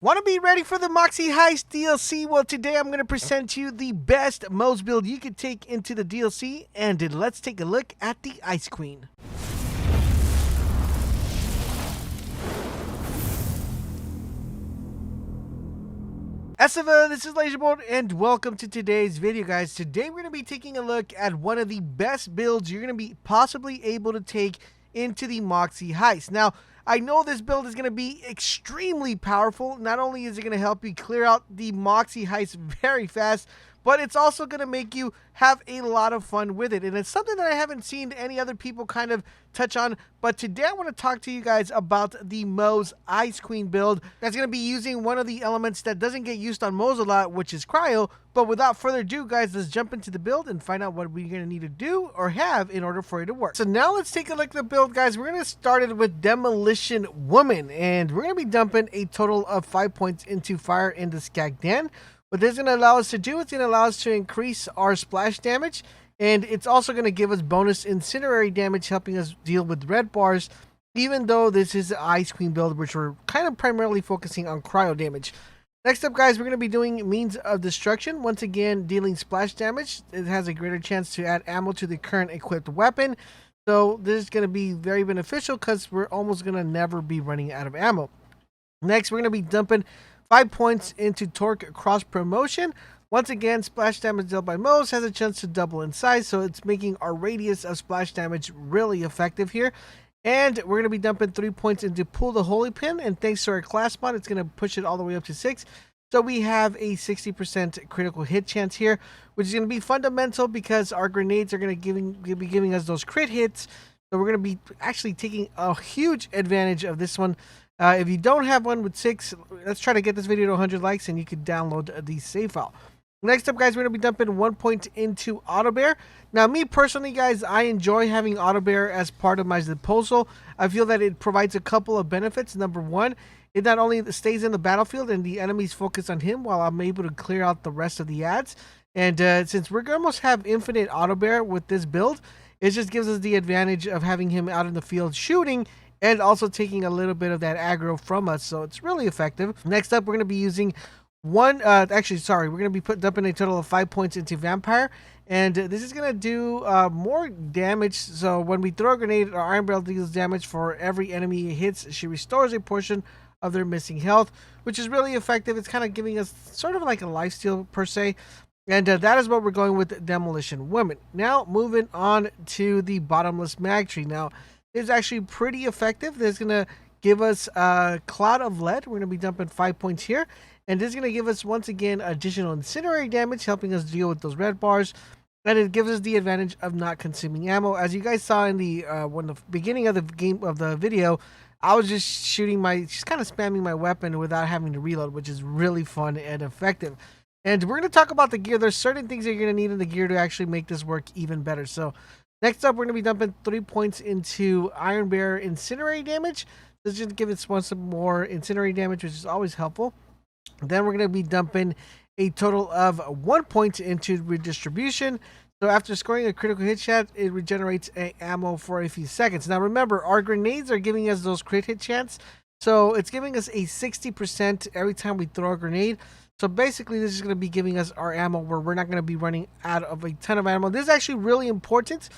Want to be ready for the MOXXI'S HEIST DLC? Well, today I'm going to present you the best Moze build you could take into the DLC, and let's take a look at the Ice Queen. Esiva, this is LaserBolt, and welcome to today's video, guys. Today we're going to be taking a look at one of the best builds you're going to be possibly able to take into the MOXXI'S HEIST. Now, I know this build is going to be extremely powerful. Not only is it going to help you clear out the MOXXI'S HEIST very fast, but it's also going to make you have a lot of fun with it. And it's something that I haven't seen any other people kind of touch on. But today I want to talk to you guys about the Moze Ice Queen build that's going to be using one of the elements that doesn't get used on Moze a lot, which is cryo. But without further ado, guys, let's jump into the build and find out what we're going to need to do or have in order for it to work. So now let's take a look at the build, guys. We're going to start it with Demolition Woman, and we're going to be dumping a total of 5 points into Fire into Skagdan. What this is going to allow us to do, it's going to allow us to increase our splash damage, and it's also going to give us bonus incinerary damage, helping us deal with red bars, even though this is the Ice Queen build, which we're kind of primarily focusing on cryo damage. Next up, guys, we're going to be doing Means of Destruction. Once again, dealing splash damage. It has a greater chance to add ammo to the current equipped weapon. So this is going to be very beneficial because we're almost going to never be running out of ammo. Next, we're going to be dumping 5 points into Torque Cross Promotion. Once again, splash damage dealt by Moze has a chance to double in size, so it's making our radius of splash damage really effective here. And we're going to be dumping 3 points into Pull the Holy Pin, and thanks to our class mod, it's going to push it all the way up to 6. So we have a 60% critical hit chance here, which is going to be fundamental because our grenades are going to be giving us those crit hits. So we're going to be actually taking a huge advantage of this one. If you don't have one with 6, let's try to get this video to 100 likes and you can download the save file. Next up, guys, we're going to be dumping 1 point into Auto Bear. Now, me personally, guys, I enjoy having Auto Bear as part of my disposal. I feel that it provides a couple of benefits. Number one, it not only stays in the battlefield and the enemies focus on him while I'm able to clear out the rest of the ads. And since we're going to almost have infinite Auto Bear with this build, it just gives us the advantage of having him out in the field shooting and also taking a little bit of that aggro from us, so it's really effective. Next up, we're going to be using we're going to be dumping a total of 5 points into Vampire, and this is going to do more damage. So when we throw a grenade, our Iron Barrel deals damage for every enemy it hits. She restores a portion of their missing health, which is really effective. It's kind of giving us sort of like a lifesteal per se. And that is what we're going with Demolition Woman. Now, moving on to the Bottomless Mag Tree. Now, it's actually pretty effective. This is going to give us a Cloud of Lead. We're going to be dumping 5 points here. And this is going to give us, once again, additional incinerary damage, helping us deal with those red bars. And it gives us the advantage of not consuming ammo. As you guys saw in the beginning of the game of the video, I was just kind of spamming my weapon without having to reload, which is really fun and effective. And we're going to talk about the gear. There's certain things that you're going to need in the gear to actually make this work even better. So next up, we're going to be dumping 3 points into Iron Bear incinerary damage. This is just give us some more incinerary damage, which is always helpful. Then we're going to be dumping a total of 1 point into redistribution. So after scoring a critical hit shot, it regenerates ammo for a few seconds. Now remember, our grenades are giving us those crit hit chance. So it's giving us a 60% every time we throw a grenade. So basically, this is going to be giving us our ammo where we're not going to be running out of a ton of ammo. This is actually really important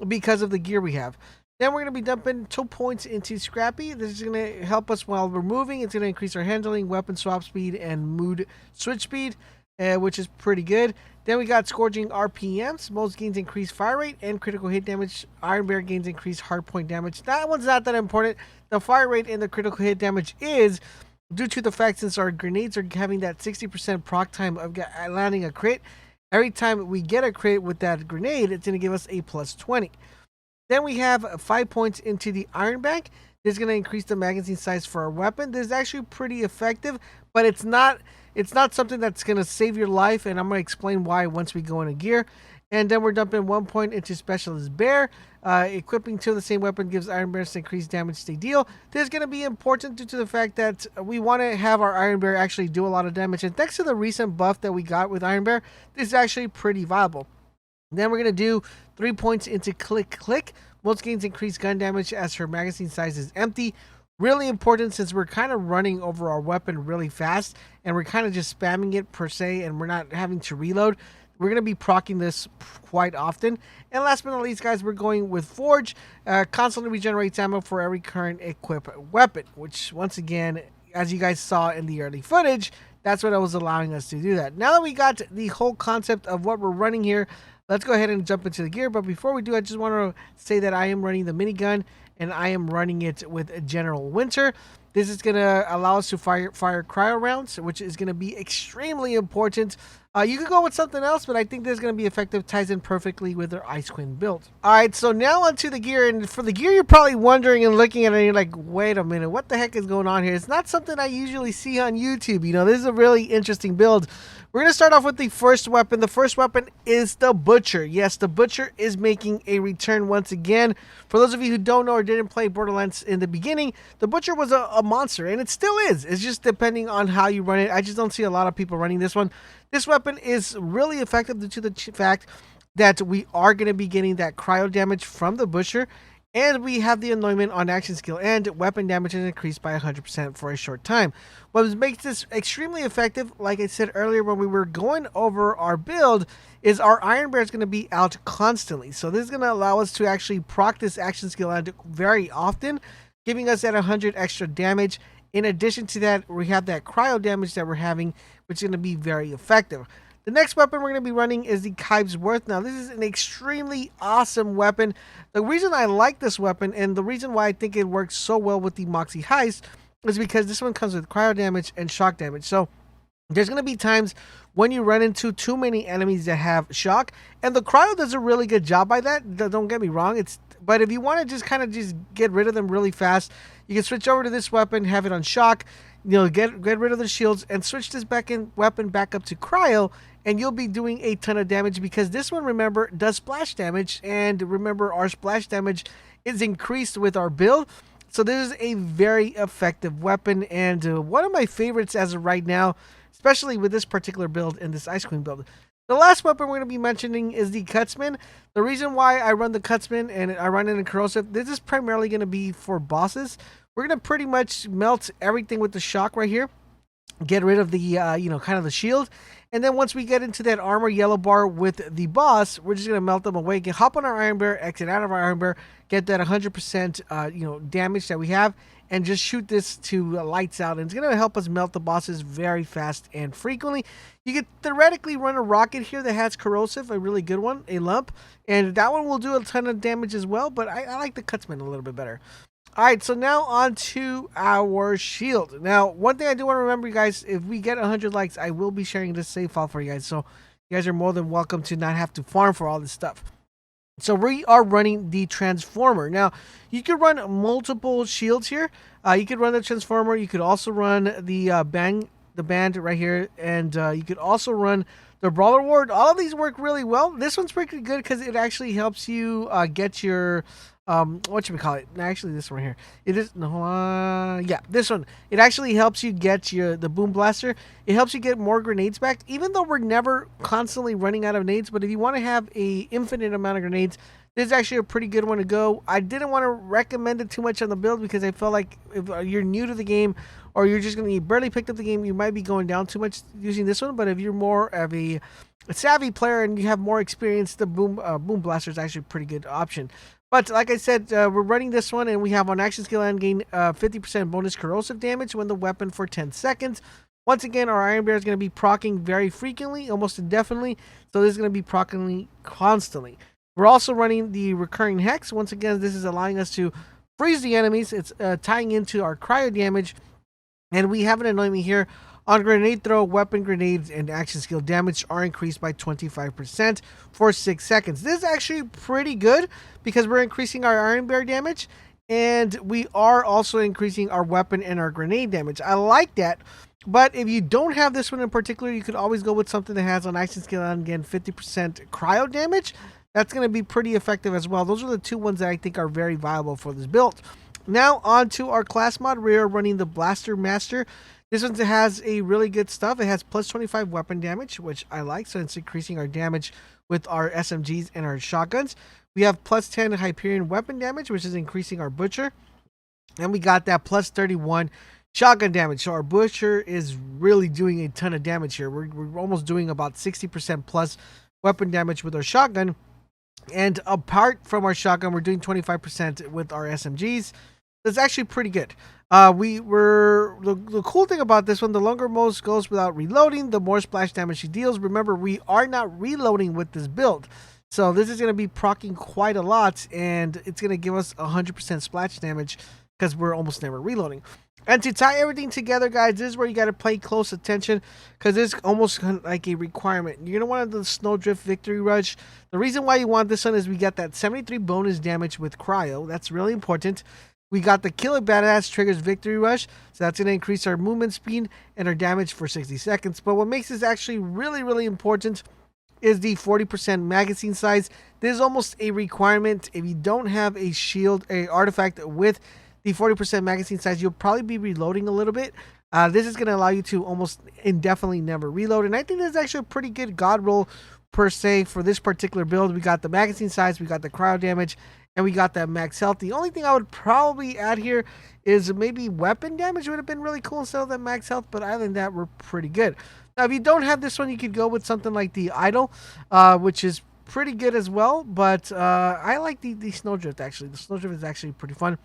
because of the gear we have. Then we're going to be dumping 2 points into Scrappy. This is going to help us while we're moving. It's going to increase our handling, weapon swap speed, and mood switch speed, which is pretty good. Then we got Scourging RPMs. Moze gains increased fire rate and critical hit damage. Iron Bear gains increased hardpoint damage. That one's not that important. The fire rate and the critical hit damage is due to the fact since our grenades are having that 60% proc time of landing a crit. Every time we get a crit with that grenade, it's going to give us a plus 20. Then we have 5 points into the Iron Bank. This is going to increase the magazine size for our weapon. This is actually pretty effective, but it's not something that's going to save your life, and I'm going to explain why once we go into gear. And then we're dumping 1 point into Specialist Bear. Equipping to the same weapon gives Iron Bears increased damage they deal. This is going to be important due to the fact that we want to have our Iron Bear actually do a lot of damage. And thanks to the recent buff that we got with Iron Bear, this is actually pretty viable. Then we're going to do 3 points into Click Click. Moze gains increased gun damage as her magazine size is empty. Really important since we're kind of running over our weapon really fast and we're kind of just spamming it per se, and we're not having to reload. We're going to be proccing this quite often. And last but not least, guys, we're going with Forge. Constantly regenerates ammo for every current equipped weapon, which once again, as you guys saw in the early footage, that's what was allowing us to do that. Now that we got the whole concept of what we're running here, let's go ahead and jump into the gear. But before we do, I just want to say that I am running the minigun, and I am running it with General Winter. This is going to allow us to fire cryo rounds, which is going to be extremely important. You could go with something else, but I think this is going to be effective. Ties in perfectly with their Ice Queen build. All right, so now onto the gear. And for the gear, you're probably wondering and looking at it, and you're like, wait a minute, what the heck is going on here? It's not something I usually see on YouTube. You know, this is a really interesting build. We're going to start off with the first weapon. The first weapon is the Butcher. Yes, the Butcher is making a return once again. For those of you who don't know or didn't play Borderlands in the beginning, the Butcher was a monster, and it still is. It's just depending on how you run it. I just don't see a lot of people running this one. This weapon is really effective due to the fact that we are going to be getting that cryo damage from the Butcher, and we have the anointment on action skill, and weapon damage is increased by 100% for a short time. What makes this extremely effective, like I said earlier when we were going over our build, is our Iron Bear is going to be out constantly. So this is going to allow us to actually proc this action skill out very often, giving us that 100 extra damage. In addition to that, we have that cryo damage that we're having, which is going to be very effective. The next weapon we're going to be running is the Kybe's Worth. Now, this is an extremely awesome weapon. The reason I like this weapon, and the reason why I think it works so well with the MOXXI'S HEIST, is because this one comes with cryo damage and shock damage. So there's going to be times when you run into too many enemies that have shock, and the cryo does a really good job by that. Don't get me wrong. But if you want to just kind of just get rid of them really fast, you can switch over to this weapon, have it on shock, you know, get rid of the shields, and switch this weapon back up to cryo, and you'll be doing a ton of damage, because this one, remember, does splash damage, and remember, our splash damage is increased with our build. So this is a very effective weapon, and one of my favorites as of right now, especially with this particular build and this Ice Queen build. The last weapon we're going to be mentioning is the Cutsman. The reason why I run the Cutsman and I run it in Corrosive, this is primarily going to be for bosses. We're going to pretty much melt everything with the shock right here. Get rid of the, you know, kind of the shield. And then once we get into that armor yellow bar with the boss, we're just going to melt them away. Hop on our Iron Bear, exit out of our Iron Bear, get that 100% you know, damage that we have, and just shoot this to lights out. And it's going to help us melt the bosses very fast and frequently. You could theoretically run a rocket here that has corrosive, a really good one, a lump. And that one will do a ton of damage as well, but I like the Cutsman a little bit better. Alright, so now on to our shield. Now, one thing I do want to remember, you guys, if we get 100 likes, I will be sharing this save file for you guys. So you guys are more than welcome to not have to farm for all this stuff. So we are running the Transformer. Now, you could run multiple shields here. You could run the Transformer. You could also run the band right here. And you could also run the Brawler Ward. All of these work really well. This one's pretty good because it actually helps you get your... what should we call it? Actually, this one here. It is yeah, this one. It actually helps you get the boom blaster. It helps you get more grenades back, even though we're never constantly running out of nades. But if you want to have a infinite amount of grenades, this is actually a pretty good one to go. I didn't want to recommend it too much on the build because I felt like if you're new to the game or you're just you barely picked up the game, you might be going down too much using this one. But if you're more of a savvy player and you have more experience, the boom blaster is actually a pretty good option. But like I said, we're running this one, and we have on action skill and gain 50% bonus corrosive damage when the weapon for 10 seconds. Once again, our Iron Bear is going to be proccing very frequently, almost indefinitely. So this is going to be proccing constantly. We're also running the recurring hex. Once again, this is allowing us to freeze the enemies. It's tying into our cryo damage. And we have an anointment here. On grenade throw, weapon grenades and action skill damage are increased by 25% for 6 seconds. This is actually pretty good because we're increasing our Iron Bear damage, and we are also increasing our weapon and our grenade damage. I like that, but if you don't have this one in particular, you could always go with something that has on action skill and again 50% cryo damage. That's going to be pretty effective as well. Those are the two ones that I think are very viable for this build. Now on to our class mod. We are running the Blaster Master. This one has a really good stuff. It has plus 25 weapon damage, which I like. So it's increasing our damage with our SMGs and our shotguns. We have plus 10 Hyperion weapon damage, which is increasing our Butcher. And we got that plus 31 shotgun damage. So our Butcher is really doing a ton of damage here. We're almost doing about 60% plus weapon damage with our shotgun. And apart from our shotgun, we're doing 25% with our SMGs. That's actually pretty good. The cool thing about this one, the longer Moze goes without reloading, the more splash damage she deals. Remember, we are not reloading with this build. So this is going to be proccing quite a lot, and it's going to give us 100% splash damage because we're almost never reloading. And to tie everything together, guys, this is where you got to pay close attention because it's almost like a requirement. You're going to want the Snowdrift Victory Rush. The reason why you want this one is we got that 73 bonus damage with Cryo. That's really important. We got the Kill a Badass triggers Victory Rush, so that's going to increase our movement speed and our damage for 60 seconds. But what makes this actually really, really important is the 40% magazine size. This is almost a requirement. If you don't have a shield, a artifact with the 40% magazine size, you'll probably be reloading a little bit. This is going to allow you to almost indefinitely never reload, and I think this is actually a pretty good god roll per se for this particular build. We got the magazine size, we got the cryo damage, and we got that max health. The only thing I would probably add here is maybe weapon damage would have been really cool instead of that max health, but other than that, we're pretty good. Now, if you don't have this one, you could go with something like the Idol, which is pretty good as well, but I like the Snowdrift, actually. The Snowdrift is actually pretty fun.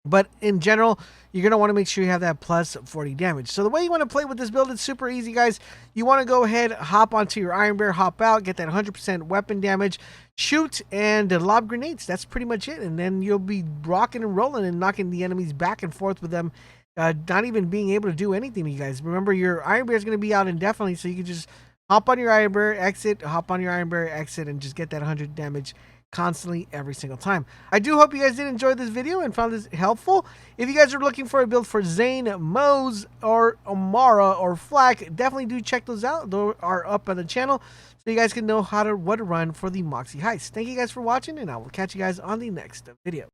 But in general, you're going to want to make sure you have that plus 40 damage. So the way you want to play with this build, it's super easy, guys. You want to go ahead, hop onto your Iron Bear, hop out, get that 100% weapon damage, shoot, and lob grenades. That's pretty much it. And then you'll be rocking and rolling and knocking the enemies back and forth with them, not even being able to do anything to you guys. Remember, your Iron Bear is going to be out indefinitely, so you can just hop on your Iron Bear, exit, hop on your Iron Bear, exit, and just get that 100 damage constantly every single time. I do hope you guys did enjoy this video and found this helpful. If you guys are looking for a build for Zane, Moze, or Amara, or Flak, definitely do check those out. Those are up on the channel so you guys can know what to run for the MOXXI'S Heist. Thank you guys for watching, and I will catch you guys on the next video.